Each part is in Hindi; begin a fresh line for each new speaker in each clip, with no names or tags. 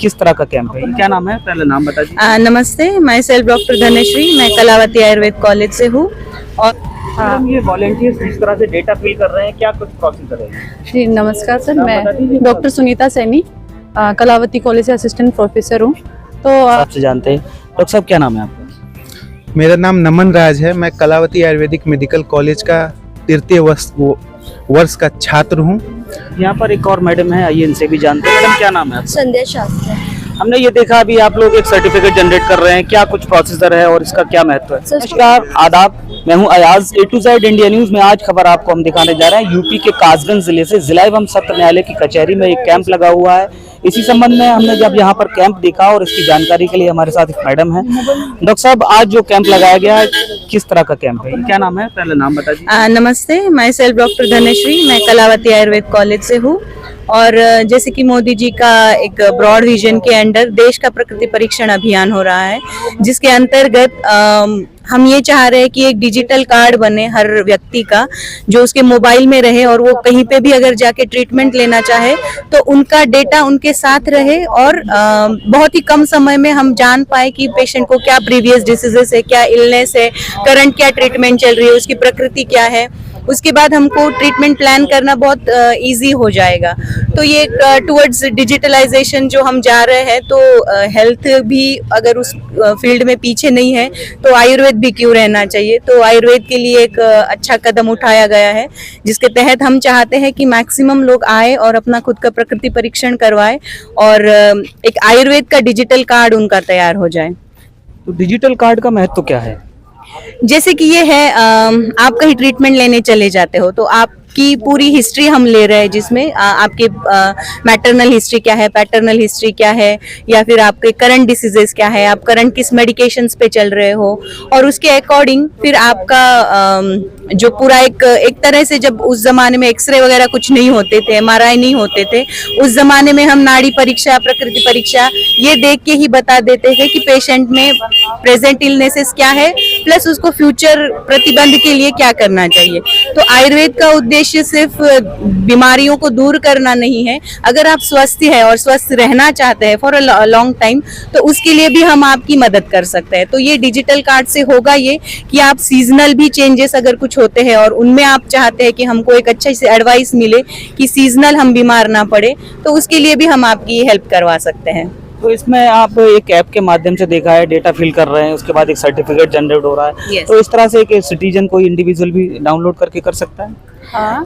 किस तरह का कैंप है? क्या नाम है, पहले नाम बता दीजिए।
नमस्ते, माई सेल्फ डॉक्टर धनश्री, मैं कलावती आयुर्वेद कॉलेज से हूँ। और
मैडम, ये वॉलेंटियर्स जिस तरह से डेटा फिल कर रहे हैं, क्या कुछ प्रोसीजर है?
जी नमस्कार सर,
नाम बता दीजिए।
मैं डॉक्टर सुनीता सैनी कलावती कॉलेज से असिस्टेंट प्रोफेसर हूँ। तो
आपसे जानते हैं डॉक्टर साहब, क्या नाम है आपका?
मेरा नाम नमन राज है। मैं कलावती आयुर्वेदिक मेडिकल कॉलेज का तृतीय वर्ष का छात्र हूँ।
यहाँ पर एक और मैडम है, आइए इनसे भी जानते हैं। मैडम, क्या नाम है आपका?
संध्या शास्त्री।
हमने ये देखा अभी आप लोग एक सर्टिफिकेट जनरेट कर रहे हैं, क्या कुछ प्रोसीजर है और इसका क्या महत्व है? नमस्कार, आदाब, मैं हूं Ayaz. A to Z India news में आज खबर आपको हम दिखाने जा रहे हैं। यूपी के कासगंज जिले से जिला एवं सत्र न्यायालय की कचहरी में एक कैंप लगा हुआ है। इसी संबंध में हमने जब यहाँ पर कैंप देखा और इसकी जानकारी के लिए हमारे साथ एक मैडम है। डॉक्टर साहब, आज जो कैंप लगाया गया है, किस तरह का कैंप है? क्या नाम है, पहले नाम बता दीजिए।
नमस्ते, माई सेल्फ डॉक्टर धनश्री, मैं कलावती आयुर्वेद कॉलेज से हूँ। और जैसे कि मोदी जी का एक ब्रॉड विजन के अंडर देश का प्रकृति परीक्षण अभियान हो रहा है, जिसके अंतर्गत हम ये चाह रहे हैं कि एक डिजिटल कार्ड बने हर व्यक्ति का, जो उसके मोबाइल में रहे और वो कहीं पे भी अगर जाके ट्रीटमेंट लेना चाहे तो उनका डेटा उनके साथ रहे और बहुत ही कम समय में हम जान पाए कि पेशेंट को क्या प्रीवियस डिसीजेस है, क्या इलनेस है, करंट क्या ट्रीटमेंट चल रही है, उसकी प्रकृति क्या है। उसके बाद हमको ट्रीटमेंट प्लान करना बहुत इजी हो जाएगा। तो ये टुवर्ड्स डिजिटलाइजेशन जो हम जा रहे हैं, तो हेल्थ भी अगर उस फील्ड में पीछे नहीं है तो आयुर्वेद भी क्यों रहना चाहिए। तो आयुर्वेद के लिए एक अच्छा कदम उठाया गया है, जिसके तहत हम चाहते हैं कि मैक्सिमम लोग आए और अपना खुद का प्रकृति परीक्षण करवाए और एक आयुर्वेद का डिजिटल कार्ड उनका तैयार हो जाए।
तो डिजिटल कार्ड का महत्व क्या है?
जैसे कि ये है, आप कहीं ट्रीटमेंट लेने चले जाते हो तो आपकी पूरी हिस्ट्री हम ले रहे हैं, जिसमें आपके मैटरनल हिस्ट्री क्या है, पैटर्नल हिस्ट्री क्या है, या फिर आपके करंट डिसीजेस क्या है, आप करंट किस मेडिकेशंस पे चल रहे हो, और उसके अकॉर्डिंग फिर आपका जो पूरा एक तरह से, जब उस जमाने में एक्सरे वगैरह कुछ नहीं होते थे, MRI नहीं होते थे, उस जमाने में हम नाड़ी परीक्षा, प्रकृति परीक्षा ये देख के ही बता देते थे कि पेशेंट में प्रेजेंट इलनेसेस क्या है, प्लस उसको फ्यूचर प्रतिबंध के लिए क्या करना चाहिए। तो आयुर्वेद का उद्देश्य सिर्फ बीमारियों को दूर करना नहीं है। अगर आप स्वस्थ है और स्वस्थ रहना चाहते हैं फॉर अ लॉन्ग टाइम, तो उसके लिए भी हम आपकी मदद कर सकते हैं। तो ये डिजिटल कार्ड से होगा ये कि आप सीजनल भी चेंजेस अगर कुछ होते हैं और उनमें आप चाहते हैं कि हमको एक अच्छे से एडवाइस मिले कि सीजनल हम बीमार ना पड़े, तो उसके लिए भी हम आपकी हेल्प करवा सकते हैं।
तो इसमें आप एक ऐप के माध्यम से देखा है, डेटा फिल कर रहे हैं, उसके बाद एक सर्टिफिकेट जनरेट हो रहा है।
Yes.
तो इस तरह से एक सिटीजन कोई इंडिविजुअल भी डाउनलोड करके कर सकता है?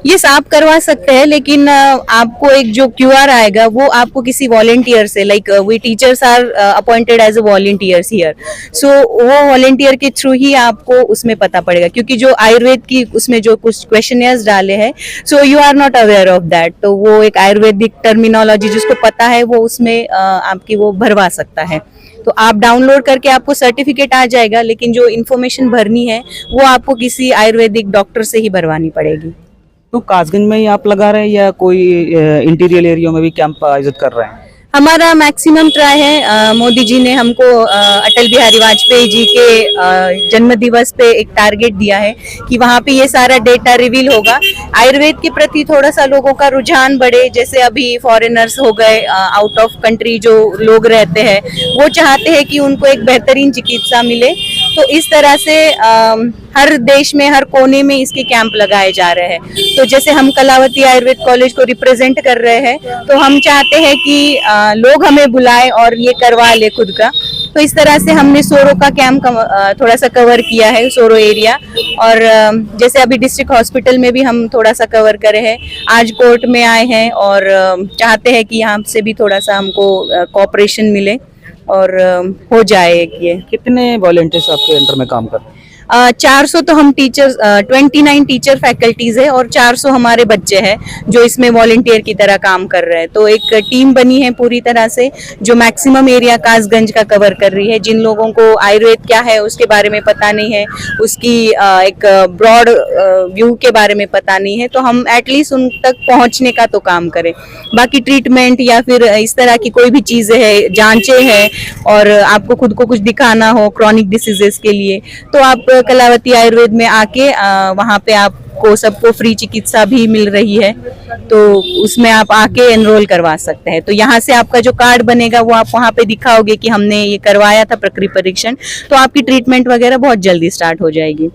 यस, आप करवा सकते हैं, लेकिन आपको एक जो QR आएगा वो आपको किसी वॉलेंटियर से, like we teachers are appointed as a volunteers here, so वो वॉलेंटियर के थ्रू ही आपको उसमें पता पड़ेगा, क्योंकि जो आयुर्वेद की उसमें जो कुछ क्वेश्चनियर्स डाले हैं, so you are not aware of that. तो वो एक आयुर्वेदिक टर्मिनोलॉजी जिसको पता है वो उसमें आपकी वो भरवा सकता है। तो आप डाउनलोड करके आपको सर्टिफिकेट आ जाएगा, लेकिन जो इन्फॉर्मेशन भरनी है वो आपको किसी आयुर्वेदिक डॉक्टर से ही भरवानी पड़ेगी।
तो कासगंज में ही आप लगा रहे हैं या कोई इंटीरियर एरिया में भी कैंप आयोजित कर रहे हैं?
हमारा मैक्सिमम ट्राई है। मोदी जी ने हमको अटल बिहारी वाजपेयी जी के जन्म दिवस पे एक टारगेट दिया है कि वहाँ पे ये सारा डेटा रिवील होगा। आयुर्वेद के प्रति थोड़ा सा लोगों का रुझान बढ़े, जैसे अभी फॉरेनर्स हो गए, आउट ऑफ कंट्री जो लोग रहते हैं, वो चाहते हैं कि उनको एक बेहतरीन चिकित्सा मिले। तो इस तरह से हर देश में, हर कोने में इसके कैंप लगाए जा रहे हैं। तो जैसे हम कलावती आयुर्वेद कॉलेज को रिप्रेजेंट कर रहे हैं, तो हम चाहते हैं कि लोग हमें बुलाए और ये करवा ले खुद का। तो इस तरह से हमने सोरो का कैंप थोड़ा सा कवर किया है, सोरो एरिया, और जैसे अभी डिस्ट्रिक्ट हॉस्पिटल में भी हम थोड़ा सा कवर करे हैं। आज कोर्ट में आए हैं और चाहते हैं कि यहाँ से भी थोड़ा सा हमको कोऑपरेशन मिले और हो जाए। ये
कितने वॉलंटियर्स आपके अंडर में काम कर रहे हैं?
400 तो हम टीचर्स, 29 टीचर फैकल्टीज है और 400 हमारे बच्चे हैं जो इसमें वॉलंटियर की तरह काम कर रहे हैं। तो एक टीम बनी है पूरी तरह से, जो मैक्सिमम एरिया कासगंज का कवर कर रही है। जिन लोगों को आयुर्वेद क्या है उसके बारे में पता नहीं है, उसकी एक ब्रॉड व्यू के बारे में पता नहीं है, तो हम एटलीस्ट उन तक पहुंचने का तो काम करें। बाकी ट्रीटमेंट या फिर इस तरह की कोई भी चीजें है, जांचें हैं, और आपको खुद को कुछ दिखाना हो क्रॉनिक डिसीजेस के लिए, तो आप कलावती आयुर्वेद में आके वहाँ पे आप आपको सबको फ्री चिकित्सा भी मिल रही है, तो उसमें आप आके एनरोल करवा सकते हैं। तो यहाँ से आपका जो कार्ड बनेगा वो आप वहाँ पे दिखाओगे कि हमने ये करवाया था प्रक्रिया परीक्षण, तो आपकी ट्रीटमेंट वगैरह बहुत जल्दी स्टार्ट हो जाएगी।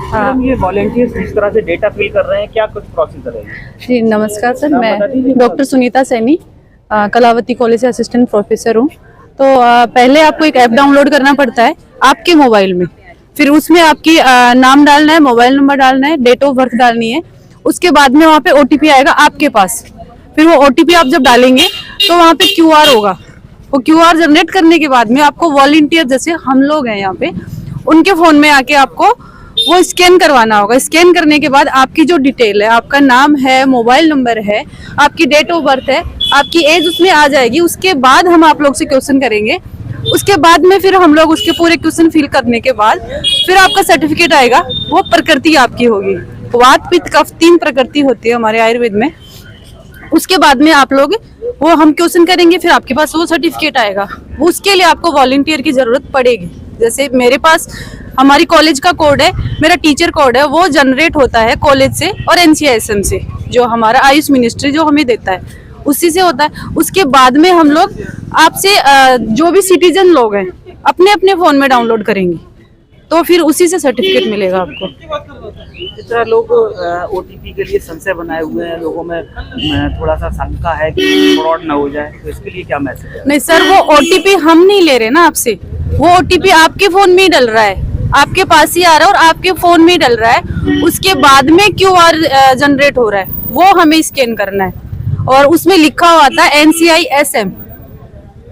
मैडम, ये वॉलेंटियर्स जिस तरह से डेटा फिल कर रहे हैं, क्या कुछ प्रोसीजर है?
जी नमस्कार सर,
नाम बता दीजिए।
मैं डॉक्टर सुनीता सैनी कलावती कॉलेज से असिस्टेंट प्रोफेसर हूँ। तो पहले आपको एक ऐप डाउनलोड करना पड़ता है आपके मोबाइल में, फिर उसमें आपकी नाम डालना है, मोबाइल नंबर डालना है, डेट ऑफ बर्थ डालनी है। उसके बाद में वहाँ पे ओटीपी आएगा आपके पास, फिर वो ओटीपी आप जब डालेंगे तो वहाँ पे क्यूआर होगा। वो क्यूआर जनरेट करने के बाद में आपको वॉलंटियर जैसे हम लोग हैं यहाँ पे, उनके फोन में आके आपको वो स्कैन करवाना होगा। स्कैन करने के बाद आपकी जो डिटेल है, आपका नाम है, मोबाइल नंबर है, आपकी डेट ऑफ बर्थ है, आपकी एज उसमें आ जाएगी। उसके बाद हम आप लोग से क्वेश्चन करेंगे। उसके बाद में फिर हम लोग उसके पूरे क्वेश्चन फिल करने के बाद फिर आपका सर्टिफिकेट आएगा। वो प्रकृति आपकी होगी। वात पित्त कफ 3 प्रकृति होती है हमारे आयुर्वेद में। उसके बाद में आप लोग वो हम क्वेश्चन करेंगे, फिर आपके पास वो सर्टिफिकेट आएगा। उसके लिए आपको वॉलंटियर की जरूरत पड़ेगी। जैसे मेरे पास हमारी कॉलेज का कोड है, मेरा टीचर कोड है, वो जनरेट होता है कॉलेज से और NCISM से, जो हमारा आयुष मिनिस्ट्री जो हमें देता है, उसी से होता है। उसके बाद में हम लोग आपसे जो भी सिटीजन लोग हैं अपने अपने फोन में डाउनलोड करेंगे, तो फिर उसी से सर्टिफिकेट मिलेगा आपको।
इस तरह लोग ओटीपी के लिए संशय बनाए हुए हैं, लोगों में थोड़ा सा शंका है कि फ्रॉड ना हो जाए, तो इसके लिए क्या मैसेज है?
नहीं सर, वो ओटीपी हम नहीं ले रहे ना आपसे, वो ओटीपी आपके फोन में ही डल रहा है, आपके पास ही आ रहा है और आपके फोन में ही डल रहा है। उसके बाद में क्यूआर जनरेट हो रहा है, वो हमें स्कैन करना है और उसमें लिखा हुआ था NCISM।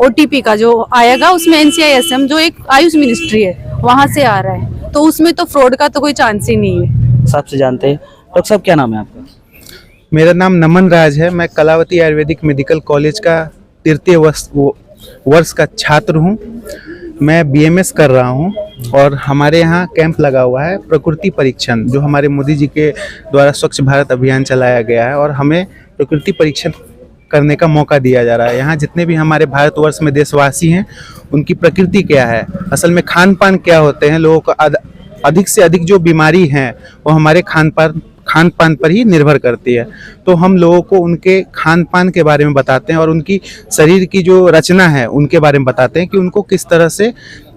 ओटीपी का जो आएगा उसमें NCISM जो एक आयुष मिनिस्ट्री है वहां से आ रहा है, तो उसमें तो फ्रॉड का तो कोई चांस ही नहीं है।
सबसे जानते हैं डॉक्टर साहब, क्या नाम है आपका?
मेरा नाम नमन राज है। मैं कलावती आयुर्वेदिक मेडिकल कॉलेज का तृतीय वर्ष का छात्र हूँ। मैं BMS कर रहा हूँ और हमारे यहाँ कैंप लगा हुआ है प्रकृति परीक्षण, जो हमारे मोदी जी के द्वारा स्वच्छ भारत अभियान चलाया गया है और हमें प्रकृति परीक्षण करने का मौका दिया जा रहा है। यहाँ जितने भी हमारे भारतवर्ष में देशवासी हैं, उनकी प्रकृति क्या है, असल में खान पान क्या होते हैं, लोगों को अधिक से अधिक जो बीमारी हैं वो हमारे खान पान पर ही निर्भर करती है। तो हम लोगों को उनके खान पान के बारे में बताते हैं और उनकी शरीर की जो रचना है उनके बारे में बताते हैं कि उनको किस तरह से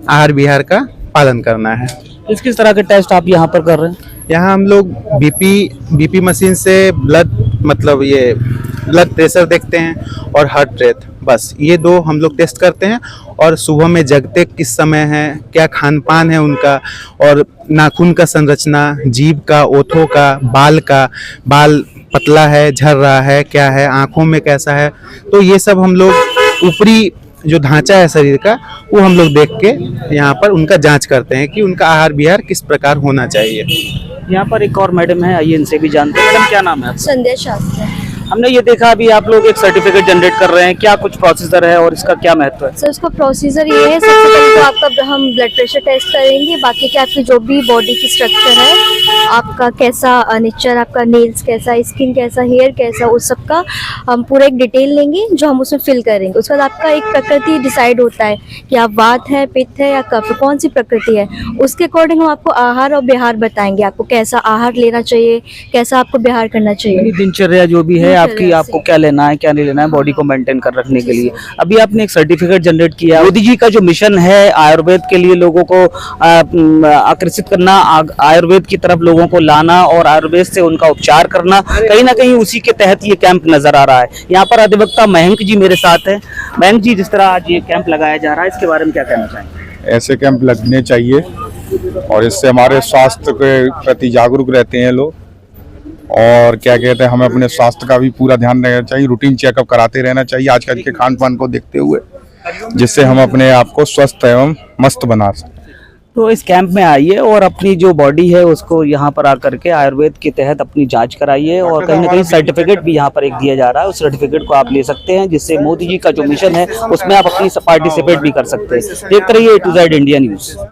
आहार विहार का पालन करना है।
किस तरह के टेस्ट आप यहाँ पर कर रहे हैं?
यहाँ हम लोग बीपी मशीन से ब्लड प्रेशर देखते हैं और हार्ट रेट, बस ये 2 हम लोग टेस्ट करते हैं। और सुबह में जगते किस समय हैं, क्या खान पान है उनका, और नाखून का संरचना, जीभ का, ओठों का, बाल पतला है, झड़ रहा है, क्या है, आँखों में कैसा है, तो ये सब हम लोग ऊपरी जो ढांचा है शरीर का वो हम लोग देख के यहाँ पर उनका जांच करते हैं कि उनका आहार विहार किस प्रकार होना चाहिए।
यहाँ पर एक और मैडम है, आइए इनसे भी जानते हैं। मैडम, क्या नाम है आपका?
संध्या शास्त्री।
हमने ये देखा अभी आप लोग एक सर्टिफिकेट जनरेट कर रहे हैं, क्या कुछ प्रोसीजर है और इसका क्या महत्व है?
सर, उसका प्रोसीजर ये है, सबसे पहले तो आपका हम ब्लड प्रेशर टेस्ट करेंगे, बाकी के आपकी जो भी बॉडी की स्ट्रक्चर है, आपका कैसा नेचर, आपका नेल्स कैसा, स्किन कैसा, हेयर कैसा, उस सब का हम पूरा एक डिटेल लेंगे जो हम उसमें फिल करेंगे। उसके बाद आपका एक प्रकृति डिसाइड होता है कि आप वात है, पित्त है या कफ, कौन सी प्रकृति है। उसके अकॉर्डिंग हम आपको आहार और विहार बताएंगे, आपको कैसा आहार लेना चाहिए, कैसा आपको विहार करना चाहिए।
दिनचर्या जो भी है आपकी, आपको क्या लेना है क्या नहीं लेना है बॉडी को मेंटेन कर रखने के लिए। अभी आपने एक सर्टिफिकेट जनरेट किया। मोदी जी का जो मिशन है आयुर्वेद के लिए लोगों को आकर्षित करना, आयुर्वेद की तरफ लोगों को लाना और आयुर्वेद से उनका उपचार करना, कहीं ना कहीं उसी के तहत ये कैंप नजर आ रहा है। यहाँ पर अधिवक्ता मयंक जी मेरे साथ है। मयंक जी, जिस तरह आज ये कैंप लगाया जा रहा है, इसके बारे में क्या कहना चाहेंगे?
ऐसे कैंप लगने चाहिए और इससे हमारे स्वास्थ्य के प्रति जागरूक रहते हैं लोग, और क्या कहते हैं, हमें अपने स्वास्थ्य का भी पूरा ध्यान रखना चाहिए, रूटीन चेकअप कराते रहना चाहिए आजकल के खान पान को देखते हुए, जिससे हम अपने आप को स्वस्थ एवं मस्त बना सकें।
तो इस कैंप में आइए और अपनी जो बॉडी है उसको यहाँ पर आकर के आयुर्वेद के तहत अपनी जांच कराइए, और कहीं ना कहीं सर्टिफिकेट भी यहाँ पर एक दिया जा रहा है, उस सर्टिफिकेट को आप ले सकते हैं, जिससे मोदी जी का जो मिशन है उसमें आप अपनी पार्टिसिपेट भी कर सकते हैं। देखते रहिए A to Z India news.